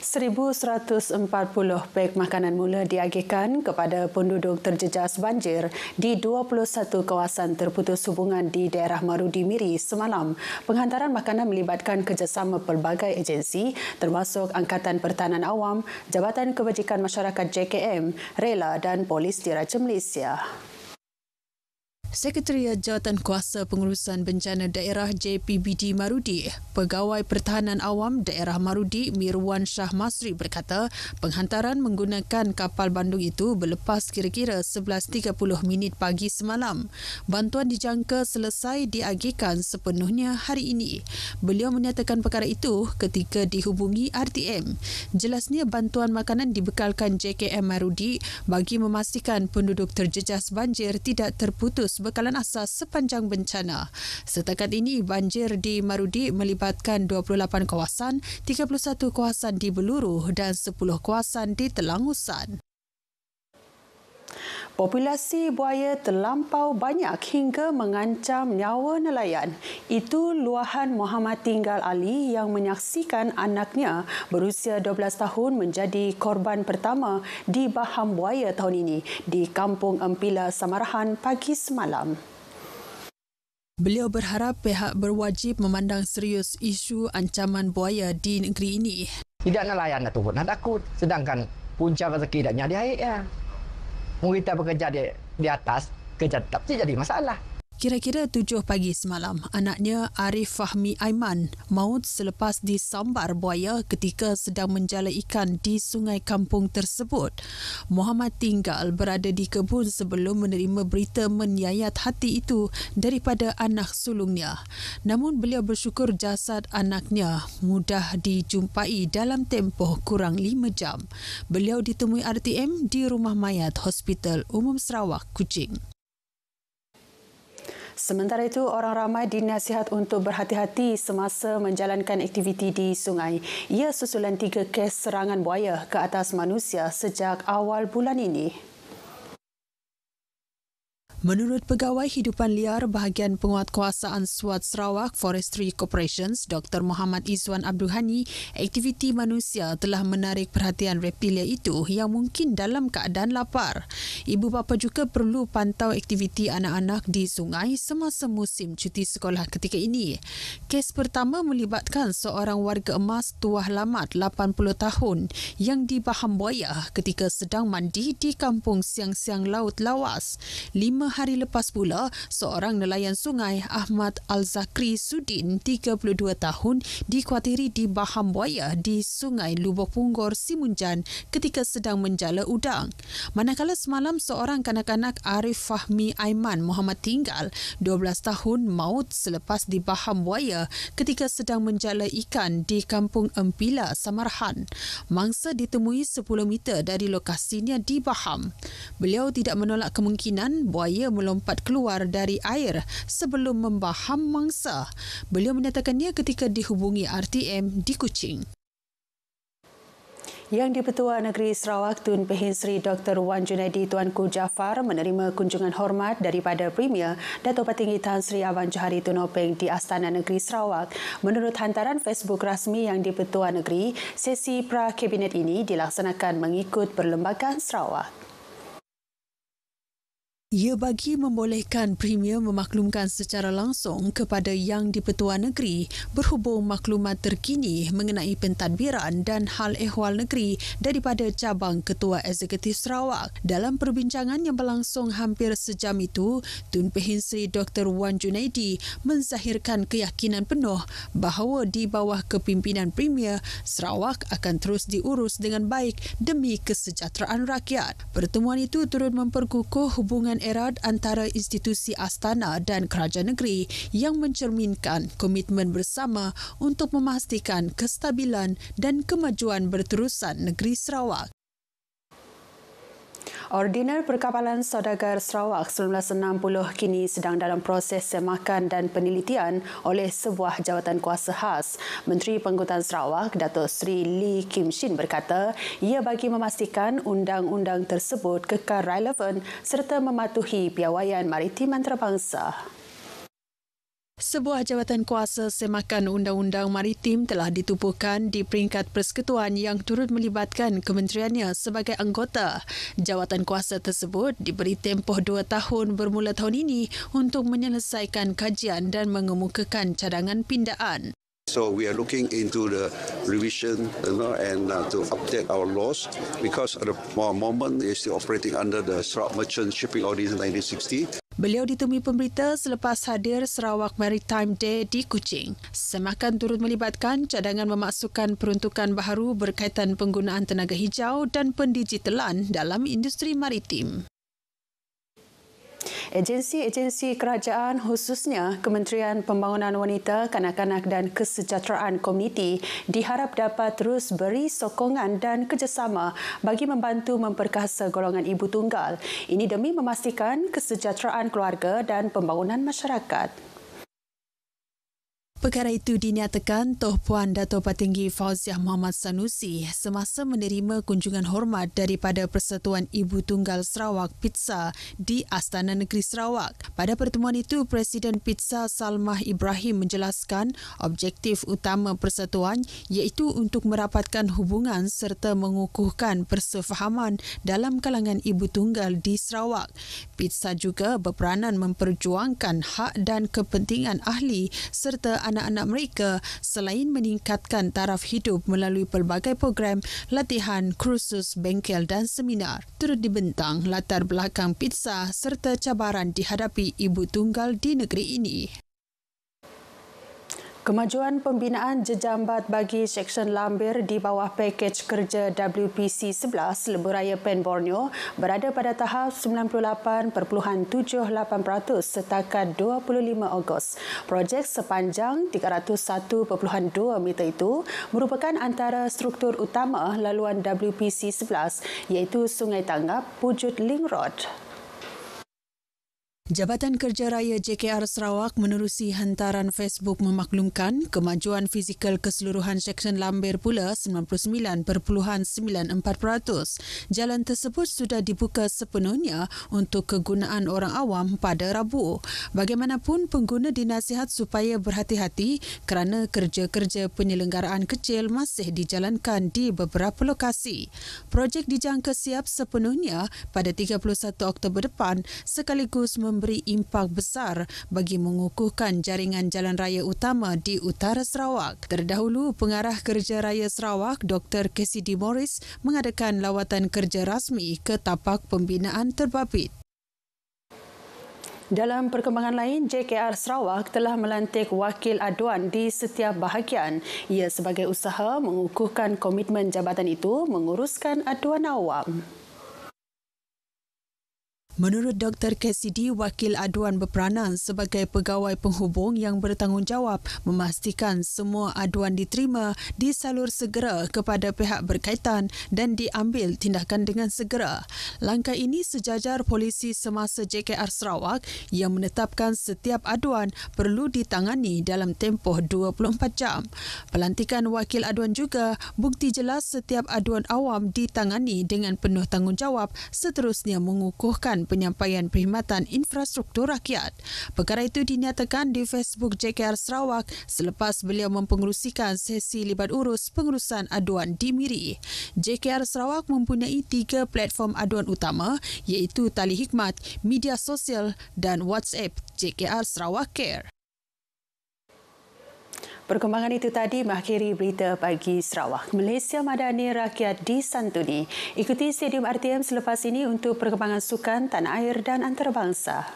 1,140 beg makanan mula diagihkan kepada penduduk terjejas banjir di 21 kawasan terputus hubungan di daerah Marudi Miri semalam. Penghantaran makanan melibatkan kerjasama pelbagai agensi termasuk Angkatan Pertahanan Awam, Jabatan Kebajikan Masyarakat JKM, Rela dan Polis Diraja Malaysia. Sekretariat Jawatan Kuasa Pengurusan Bencana Daerah JPBD Marudi, Pegawai Pertahanan Awam Daerah Marudi Mirwan Shah Masri berkata penghantaran menggunakan kapal bandung itu berlepas kira-kira 11.30 minit pagi semalam. Bantuan dijangka selesai diagihkan sepenuhnya hari ini. Beliau menyatakan perkara itu ketika dihubungi RTM. Jelasnya bantuan makanan dibekalkan JKM Marudi bagi memastikan penduduk terjejas banjir tidak terputus bekalan asas sepanjang bencana. Setakat ini, banjir di Marudi melibatkan 28 kawasan, 31 kawasan di Beluru dan 10 kawasan di Telangusan. Populasi buaya terlampau banyak hingga mengancam nyawa nelayan. Itu luahan Muhammad Tinggal Ali yang menyaksikan anaknya berusia 12 tahun menjadi korban pertama di baham buaya tahun ini di Kampung Empila, Samarahan pagi semalam. Beliau berharap pihak berwajib memandang serius isu ancaman buaya di negeri ini. Tidak nelayan nak turun, nak takut. Sedangkan punca rezeki dah nyari air ya. Kita bekerja di atas, kerja tetap jadi masalah. Kira-kira 7 pagi semalam, anaknya Arif Fahmi Aiman maut selepas disambar buaya ketika sedang menjala ikan di sungai kampung tersebut. Muhammad tinggal berada di kebun sebelum menerima berita menyayat hati itu daripada anak sulungnya. Namun beliau bersyukur jasad anaknya mudah dijumpai dalam tempoh kurang 5 jam. Beliau ditemui RTM di Rumah Mayat Hospital Umum Sarawak, Kuching. Sementara itu, orang ramai dinasihat untuk berhati-hati semasa menjalankan aktiviti di sungai. Ia susulan 3 kes serangan buaya ke atas manusia sejak awal bulan ini. Menurut Pegawai Hidupan Liar Bahagian Penguatkuasaan SWAT Sarawak Forestry Corporations, Dr. Muhammad Izwan Abdul Ghani, aktiviti manusia telah menarik perhatian reptilia itu yang mungkin dalam keadaan lapar. Ibu bapa juga perlu pantau aktiviti anak-anak di sungai semasa musim cuti sekolah ketika ini. Kes pertama melibatkan seorang warga emas tuah lamat 80 tahun yang dibaham buaya ketika sedang mandi di Kampung Siang-Siang Laut Lawas. 5 hari lepas pula, seorang nelayan sungai Ahmad Al-Zakri Sudin, 32 tahun, dikuatiri dibaham buaya di Sungai Lubuk Punggor, Simunjan ketika sedang menjala udang. Manakala semalam, seorang kanak-kanak Arif Fahmi Aiman Muhammad Tinggal, 12 tahun, maut selepas dibaham buaya ketika sedang menjala ikan di Kampung Empila, Samarahan. Mangsa ditemui 10 meter dari lokasinya dibaham. Beliau tidak menolak kemungkinan buaya melompat keluar dari air sebelum membaham mangsa. Beliau menyatakannya ketika dihubungi RTM di Kuching. Yang di-Pertua Negeri Sarawak Tun Pehin Sri Dr. Wan Junaidi Tuanku Jaafar menerima kunjungan hormat daripada Premier Dato' Patinggi Tan Sri Abang Johari Tun Openg di Astana Negeri Sarawak. Menurut hantaran Facebook rasmi Yang di-Pertua Negeri, sesi pra-kabinet ini dilaksanakan mengikut Perlembagaan Sarawak. Ia bagi membolehkan Premier memaklumkan secara langsung kepada Yang di-Pertua Negeri berhubung maklumat terkini mengenai pentadbiran dan hal ehwal negeri daripada cabang Ketua Eksekutif Sarawak. Dalam perbincangan yang berlangsung hampir sejam itu, Tun Pehin Sri Dr. Wan Junaidi menzahirkan keyakinan penuh bahawa di bawah kepimpinan Premier, Sarawak akan terus diurus dengan baik demi kesejahteraan rakyat. Pertemuan itu turut memperkukuh hubungan erat antara institusi Astana dan kerajaan negeri yang mencerminkan komitmen bersama untuk memastikan kestabilan dan kemajuan berterusan negeri Sarawak. Ordiner Perkapalan Saudagar Sarawak 1960 kini sedang dalam proses semakan dan penelitian oleh sebuah jawatan kuasa khas. Menteri Pengangkutan Sarawak, Datuk Seri Lee Kim Shin berkata, ia bagi memastikan undang-undang tersebut kekal relevan serta mematuhi piawaian maritim antarabangsa. Sebuah jawatan kuasa semakan undang-undang maritim telah ditubuhkan di peringkat persekutuan yang turut melibatkan kementeriannya sebagai anggota. Jawatan kuasa tersebut diberi tempoh 2 tahun bermula tahun ini untuk menyelesaikan kajian dan mengemukakan cadangan pindaan. So we are looking into the revision, and to update our laws because at the moment is still operating under the Sarawak Merchant Shipping Ordinance 1960. Beliau ditemui pemberita selepas hadir Sarawak Maritime Day di Kuching. Semakan turut melibatkan cadangan memasukkan peruntukan baharu berkaitan penggunaan tenaga hijau dan pendigitalan dalam industri maritim. Agensi-agensi kerajaan khususnya Kementerian Pembangunan Wanita, Kanak-kanak dan Kesejahteraan Komuniti diharap dapat terus beri sokongan dan kerjasama bagi membantu memperkasa golongan ibu tunggal. Ini demi memastikan kesejahteraan keluarga dan pembangunan masyarakat. Perkara itu dinyatakan Toh Puan Dato' Patinggi Fauziah Muhammad Sanusi semasa menerima kunjungan hormat daripada Persatuan Ibu Tunggal Sarawak PITSA di Astana Negeri Sarawak. Pada pertemuan itu, Presiden PITSA Salmah Ibrahim menjelaskan objektif utama persatuan iaitu untuk merapatkan hubungan serta mengukuhkan persefahaman dalam kalangan ibu tunggal di Sarawak. PITSA juga berperanan memperjuangkan hak dan kepentingan ahli serta anak-anak mereka selain meningkatkan taraf hidup melalui pelbagai program, latihan, kursus, bengkel dan seminar. Turut dibentang latar belakang PITSA serta cabaran dihadapi ibu tunggal di negeri ini. Kemajuan pembinaan jejambat bagi Seksyen Lambir di bawah pakej kerja WPC 11 Lebuhraya Pen Borneo berada pada tahap 98.78% setakat 25 Ogos. Projek sepanjang 301.2 meter itu merupakan antara struktur utama laluan WPC 11 iaitu Sungai Tanggap, Pujut Link Road. Jabatan Kerja Raya JKR Sarawak menerusi hantaran Facebook memaklumkan kemajuan fizikal keseluruhan Seksyen Lambir pula 99.94%. Jalan tersebut sudah dibuka sepenuhnya untuk kegunaan orang awam pada Rabu. Bagaimanapun, pengguna dinasihat supaya berhati-hati kerana kerja-kerja penyelenggaraan kecil masih dijalankan di beberapa lokasi. Projek dijangka siap sepenuhnya pada 31 Oktober depan sekaligus memberi impak besar bagi mengukuhkan jaringan jalan raya utama di utara Sarawak. Terdahulu, Pengarah Kerja Raya Sarawak Dr. Cassidy Morris mengadakan lawatan kerja rasmi ke tapak pembinaan terbabit. Dalam perkembangan lain, JKR Sarawak telah melantik wakil aduan di setiap bahagian. Ia sebagai usaha mengukuhkan komitmen jabatan itu menguruskan aduan awam. Menurut Dr. Cassidy, wakil aduan berperanan sebagai pegawai penghubung yang bertanggungjawab memastikan semua aduan diterima, disalur segera kepada pihak berkaitan dan diambil tindakan dengan segera. Langkah ini sejajar polisi semasa JKR Sarawak yang menetapkan setiap aduan perlu ditangani dalam tempoh 24 jam. Pelantikan wakil aduan juga bukti jelas setiap aduan awam ditangani dengan penuh tanggungjawab, seterusnya mengukuhkan penyampaian perkhidmatan infrastruktur rakyat. Perkara itu dinyatakan di Facebook JKR Sarawak selepas beliau mempengerusikan sesi libat urus pengurusan aduan di Miri. JKR Sarawak mempunyai 3 platform aduan utama iaitu Tali Hikmat, media sosial dan WhatsApp JKR Sarawak Care. Perkembangan itu tadi mengakhiri berita pagi Sarawak. Malaysia Madani rakyat disantuni. Ikuti Stadium RTM selepas ini untuk perkembangan sukan tanah air dan antarabangsa.